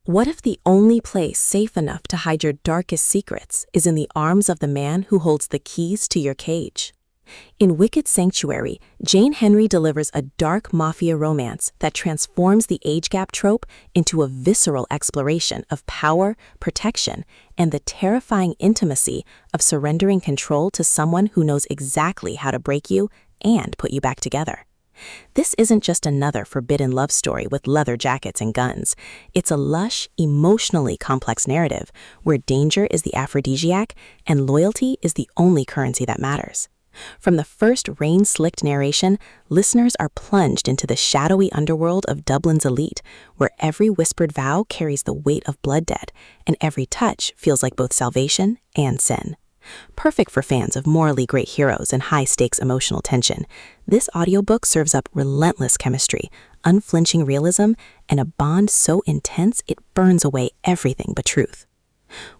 What if the only place safe enough to hide your darkest secrets is in the arms of the man who holds the keys to your cage? In Wicked Sanctuary, Jane Henry delivers a dark mafia romance that transforms the age gap trope into a visceral exploration of power, protection, and the terrifying intimacy of surrendering control to someone who knows exactly how to break you and put you back together. This isn't just another forbidden love story with leather jackets and guns. It's a lush, emotionally complex narrative where danger is the aphrodisiac and loyalty is the only currency that matters. From the first rain-slicked narration, listeners are plunged into the shadowy underworld of Dublin's elite, where every whispered vow carries the weight of blood debt, and every touch feels like both salvation and sin. Perfect for fans of morally great heroes and high-stakes emotional tension, this audiobook serves up relentless chemistry, unflinching realism, and a bond so intense it burns away everything but truth.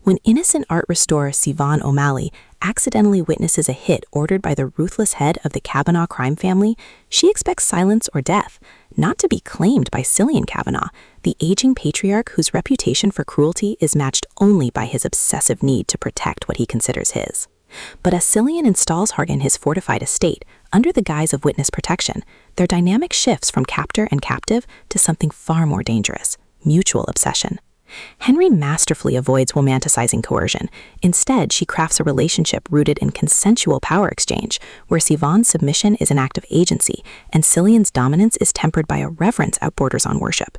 When innocent art restorer Siobhan O'Malley accidentally witnesses a hit ordered by the ruthless head of the Kavanaugh crime family, she expects silence or death, not to be claimed by Cillian Kavanaugh, the aging patriarch whose reputation for cruelty is matched only by his obsessive need to protect what he considers his. But as Cillian installs Hart in his fortified estate, under the guise of witness protection, their dynamic shifts from captor and captive to something far more dangerous: mutual obsession. Henry masterfully avoids romanticizing coercion. Instead, she crafts a relationship rooted in consensual power exchange, where Siobhan's submission is an act of agency, and Cillian's dominance is tempered by a reverence that borders on worship.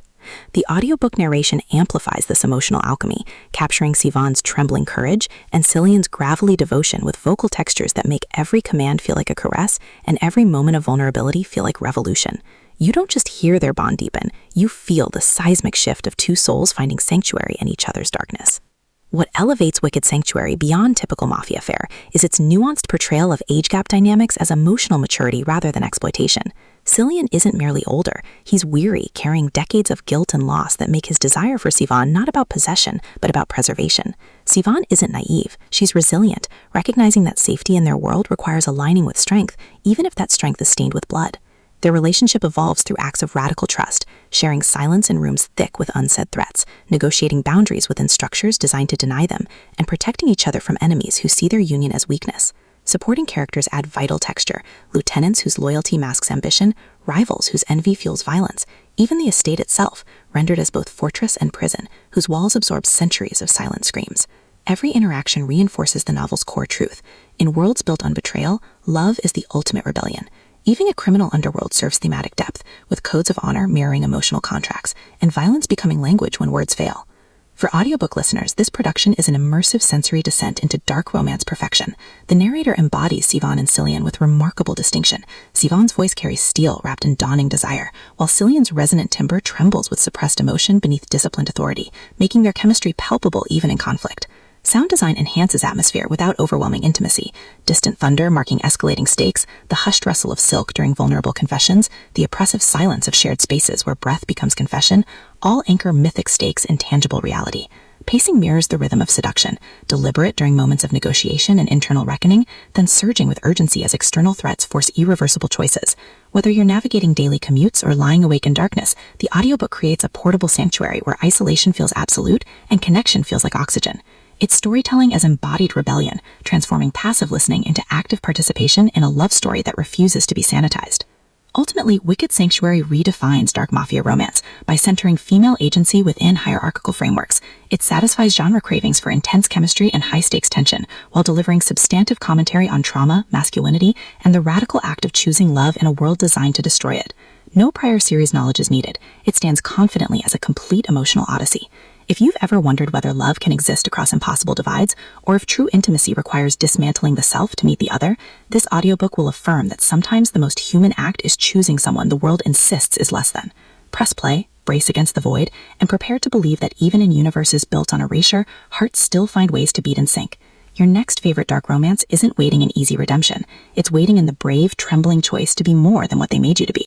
The audiobook narration amplifies this emotional alchemy, capturing Siobhan's trembling courage and Cillian's gravelly devotion with vocal textures that make every command feel like a caress and every moment of vulnerability feel like revolution. You don't just hear their bond deepen, you feel the seismic shift of two souls finding sanctuary in each other's darkness. What elevates Wicked Sanctuary beyond typical Mafia fare is its nuanced portrayal of age gap dynamics as emotional maturity rather than exploitation. Cillian isn't merely older, he's weary, carrying decades of guilt and loss that make his desire for Siobhan not about possession, but about preservation. Siobhan isn't naive, she's resilient, recognizing that safety in their world requires aligning with strength, even if that strength is stained with blood. Their relationship evolves through acts of radical trust, sharing silence in rooms thick with unsaid threats, negotiating boundaries within structures designed to deny them, and protecting each other from enemies who see their union as weakness. Supporting characters add vital texture: lieutenants whose loyalty masks ambition, rivals whose envy fuels violence, even the estate itself, rendered as both fortress and prison, whose walls absorb centuries of silent screams. Every interaction reinforces the novel's core truth. In worlds built on betrayal, love is the ultimate rebellion. Even a criminal underworld serves thematic depth, with codes of honor mirroring emotional contracts, and violence becoming language when words fail. For audiobook listeners, this production is an immersive sensory descent into dark romance perfection. The narrator embodies Siobhan and Cillian with remarkable distinction. Siobhan's voice carries steel wrapped in dawning desire, while Cillian's resonant timbre trembles with suppressed emotion beneath disciplined authority, making their chemistry palpable even in conflict. Sound design enhances atmosphere without overwhelming intimacy. Distant thunder marking escalating stakes, the hushed rustle of silk during vulnerable confessions, the oppressive silence of shared spaces where breath becomes confession, all anchor mythic stakes in tangible reality. Pacing mirrors the rhythm of seduction, deliberate during moments of negotiation and internal reckoning, then surging with urgency as external threats force irreversible choices. Whether you're navigating daily commutes or lying awake in darkness, the audiobook creates a portable sanctuary where isolation feels absolute and connection feels like oxygen. It's storytelling as embodied rebellion, transforming passive listening into active participation in a love story that refuses to be sanitized. Ultimately, Wicked Sanctuary redefines dark mafia romance by centering female agency within hierarchical frameworks. It satisfies genre cravings for intense chemistry and high-stakes tension, while delivering substantive commentary on trauma, masculinity, and the radical act of choosing love in a world designed to destroy it. No prior series knowledge is needed. It stands confidently as a complete emotional odyssey. If you've ever wondered whether love can exist across impossible divides, or if true intimacy requires dismantling the self to meet the other, this audiobook will affirm that sometimes the most human act is choosing someone the world insists is less than. Press play, brace against the void, and prepare to believe that even in universes built on erasure, hearts still find ways to beat in sync. Your next favorite dark romance isn't waiting in easy redemption. It's waiting in the brave, trembling choice to be more than what they made you to be.